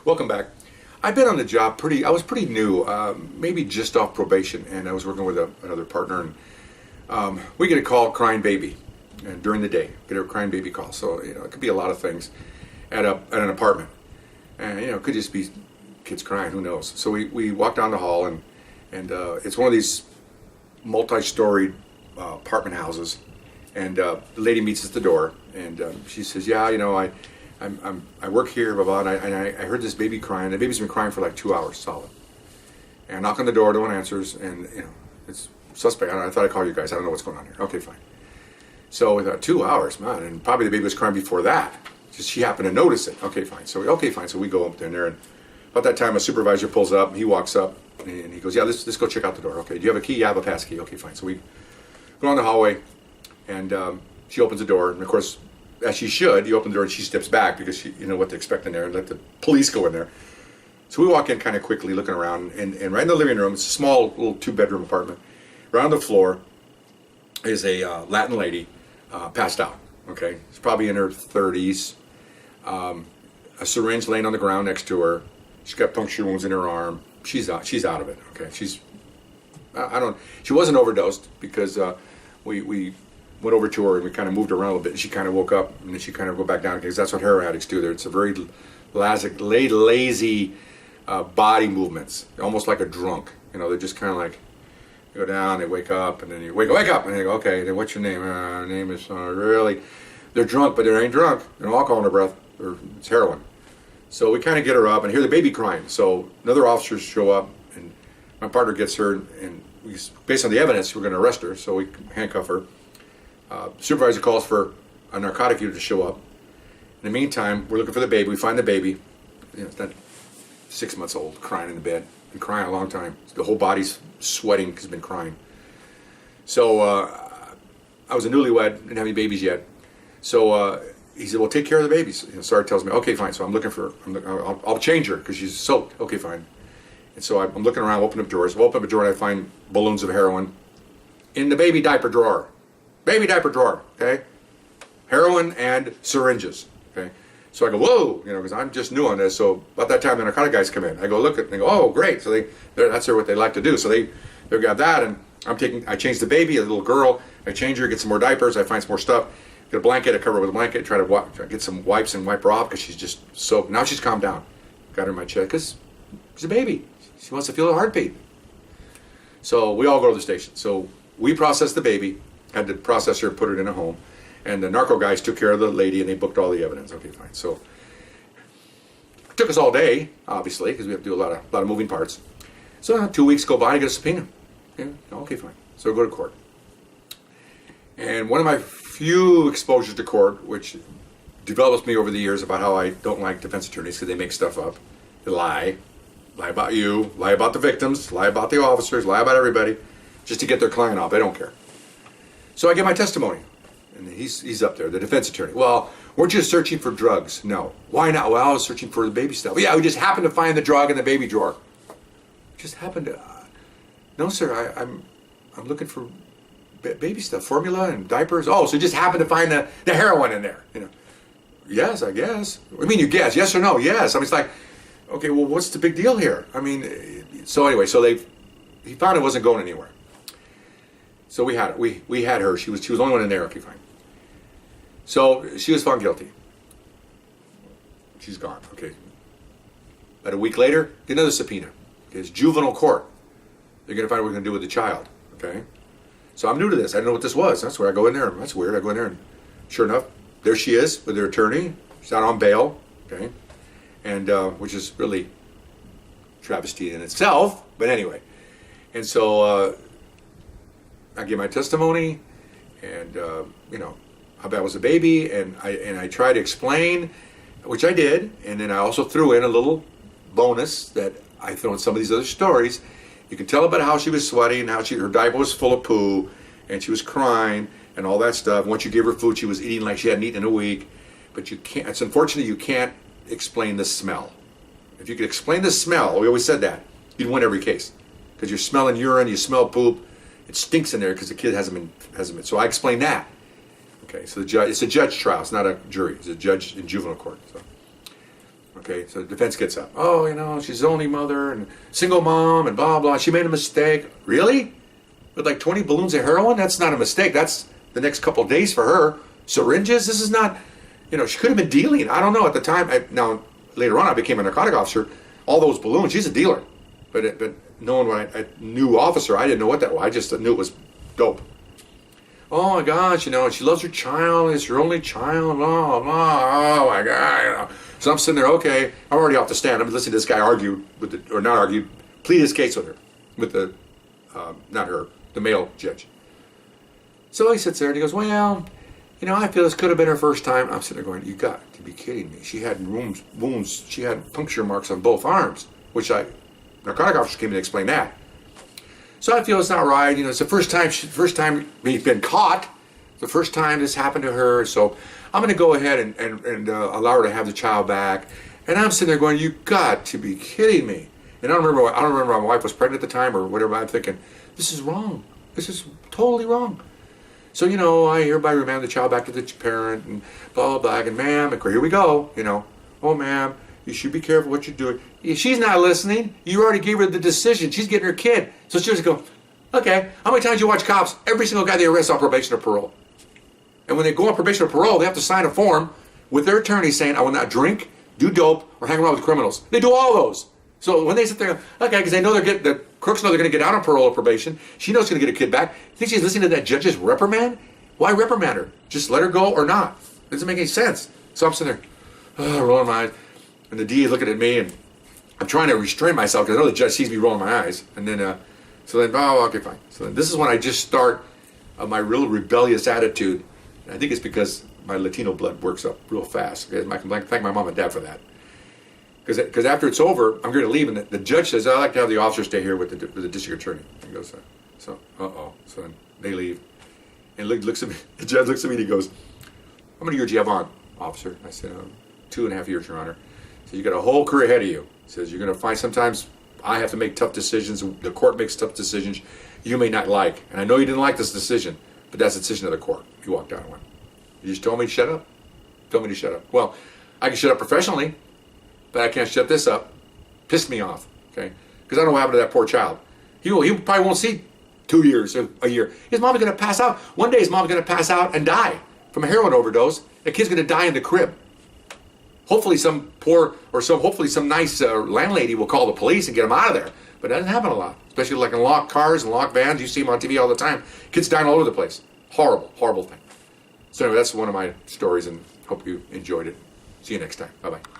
Welcome back. I've been on the job I was pretty new, maybe just off probation, and I was working with another partner, and we get a call, crying baby, and during the day, get a crying baby call. So, it could be a lot of things at an apartment. And, it could just be kids crying, who knows. So we walk down the hall, and it's one of these multi-storied apartment houses, and the lady meets us at the door, and she says, yeah, I work here, blah, blah, and I heard this baby crying. The baby's been crying for like 2 hours solid. And I knock on the door, no one answers, and it's suspect. I thought I'd call you guys. I don't know what's going on here. Okay, fine. So we thought 2 hours, man, and probably the baby was crying before that. Just she happened to notice it. Okay, fine. So we go up in there, and about that time a supervisor pulls up, he walks up, and he goes, yeah, let's go check out the door. Okay, do you have a key? Yeah, I have a pass key. Okay, fine. So we go on the hallway, and she opens the door, and of course, as she should, you open the door and she steps back because she, what to expect in there, and let the police go in there. So we walk in kind of quickly, looking around, and right in the living room, it's a small little 2-bedroom apartment. Right on the floor is a Latin lady, passed out. Okay, she's probably in her 30s. A syringe laying on the ground next to her. She's got puncture wounds in her arm. She's out of it. Okay, she wasn't overdosed because we went over to her and we kind of moved her around a little bit, and she kind of woke up, and then she kind of go back down, because that's what heroin addicts do. It's a very lazy body movements, almost like a drunk. They're just kind of like, they go down, they wake up, and then you wake up, and they go, okay, then what's your name? Her name is really, they're drunk, but they ain't drunk. There's no alcohol in their breath, or it's heroin. So we kind of get her up and hear the baby crying. So another officers show up, and my partner gets her, and based on the evidence, we're going to arrest her, so we handcuff her. Supervisor calls for a narcotic unit to show up. In the meantime, we're looking for the baby. We find the baby. It's not 6 months old, crying in the bed. Been crying a long time. The whole body's sweating because it's been crying. So I was a newlywed, didn't have any babies yet. So he said, well, take care of the babies. Sarge tells me, okay, fine. So I'm looking for, I'll change her because she's soaked. Okay, fine. And so I'm looking around, open up drawers. I open up a drawer and I find balloons of heroin in the baby diaper drawer. Baby diaper drawer, okay? Heroin and syringes, okay? So I go, whoa, because I'm just new on this. So about that time, the narcotic guys come in. I go look at it, and they go, oh, great. So that's what they like to do. So they got that, and I change the baby, a little girl. I change her, get some more diapers. I find some more stuff. Get a blanket, I cover her with a blanket, try to get some wipes and wipe her off because she's just soaked. Now she's calmed down. Got her in my chest because she's a baby. She wants to feel a heartbeat. So we all go to the station. So we process the baby. Had to process her and put her in a home, and the narco guys took care of the lady, and they booked all the evidence. Okay, fine. So it took us all day, obviously, because we have to do a lot of moving parts. So 2 weeks go by, I get a subpoena. Okay, fine. So I go to court, and one of my few exposures to court, which develops me over the years about how I don't like defense attorneys because they make stuff up, they lie about you, lie about the victims, lie about the officers, lie about everybody, just to get their client off. They don't care. So I get my testimony, and he's up there, the defense attorney. Well, weren't you searching for drugs? No. Why not? Well, I was searching for the baby stuff. Yeah, we just happened to find the drug in the baby drawer. Just happened to. No, sir. I'm looking for baby stuff, formula and diapers. Oh, so you just happened to find the heroin in there? Yes, I guess. I mean, you guess? Yes or no? Yes. I mean, it's like, okay, well, what's the big deal here? I mean, so anyway, he found it wasn't going anywhere. So we had her. She was the only one in there. Okay, fine. So she was found guilty. She's gone. Okay. About a week later, get another subpoena. Okay, it's juvenile court. They're going to find out what we're going to do with the child. Okay. So I'm new to this. I didn't know what this was. That's where I go in there. That's weird. I go in there, and sure enough, there she is with her attorney. She's out on bail. Okay. And which is really travesty in itself. But anyway, and so. I give my testimony, and how bad was the baby, and I try to explain, which I did, and then I also threw in a little bonus that I throw in some of these other stories. You can tell about how she was sweating, how her diaper was full of poo, and she was crying, and all that stuff. Once you gave her food, she was eating like she hadn't eaten in a week. But you can't. It's unfortunate you can't explain the smell. If you could explain the smell, we always said that, you'd win every case, because you're smelling urine, you smell poop. It stinks in there because the kid hasn't been. So I explained that. Okay, so it's a judge trial. It's not a jury. It's a judge in juvenile court. So Okay, so the defense gets up. Oh, you know, she's the only mother and single mom and blah, blah. She made a mistake. Really? With like 20 balloons of heroin? That's not a mistake. That's the next couple of days for her. Syringes? This is not, you know, she could have been dealing. I don't know at the time. Now, later on, I became a narcotic officer. All those balloons, she's a dealer. But knowing when I knew officer, I didn't know what that was. I just knew it was dope. Oh my gosh, you know, she loves her child. It's her only child. Blah, blah. Oh my God, you know. So I'm sitting there, okay, I'm already off the stand. I'm listening to this guy argue or not argue, plead his case with her, with the, not her, the male judge. So he sits there and he goes, well, you know, I feel this could have been her first time. I'm sitting there going, you got to be kidding me. She had wounds, she had puncture marks on both arms, which narcotic officer came in to explain that. So I feel it's not right. You know, it's the first time we've been caught. The first time this happened to her. So I'm going to go ahead and allow her to have the child back. And I'm sitting there going, you got to be kidding me. And I don't remember my wife was pregnant at the time or whatever. I'm thinking, this is wrong. This is totally wrong. So, you know, I hereby remand the child back to the parent and blah, blah, blah. And ma'am, here we go, you know. Oh, ma'am, you should be careful what you're doing. She's not listening. You already gave her the decision. She's getting her kid. So she just go, okay, how many times you watch cops? Every single guy they arrest on probation or parole. And when they go on probation or parole, they have to sign a form with their attorney saying, I will not drink, do dope, or hang around with criminals. They do all those. So when they sit there, okay, because they know the crooks know they're going to get out on parole or probation. She knows she's going to get a kid back. You think she's listening to that judge's reprimand? Why reprimand her? Just let her go or not. It doesn't make any sense. So I'm sitting there, rolling my eyes. And the DA is looking at me, and I'm trying to restrain myself because I know the judge sees me rolling my eyes. And then, oh, okay, fine. So then this is when I just start my real rebellious attitude. And I think it's because my Latino blood works up real fast. Okay? I can thank my mom and dad for that. Because after it's over, I'm going to leave, and the judge says, I'd like to have the officer stay here with the district attorney. And goes, so then they leave. And looks at me. The judge looks at me and he goes, how many years do you have on, officer? I said, 2.5 years, Your Honor. So you got a whole career ahead of you. He says, you're going to find sometimes I have to make tough decisions. The court makes tough decisions you may not like. And I know you didn't like this decision, but that's the decision of the court. He walked out and went. You just told me to shut up. Told me to shut up. Well, I can shut up professionally, but I can't shut this up. Pissed me off, okay? Because I don't know what happened to that poor child. He probably won't see 2 years or a year. His mom's going to pass out. One day his mom's going to pass out and die from a heroin overdose. The kid's going to die in the crib. Hopefully some nice landlady will call the police and get him out of there. But that doesn't happen a lot, especially like in locked cars and locked vans. You see them on TV all the time. Kids dying all over the place. Horrible, horrible thing. So anyway, that's one of my stories, and hope you enjoyed it. See you next time. Bye-bye.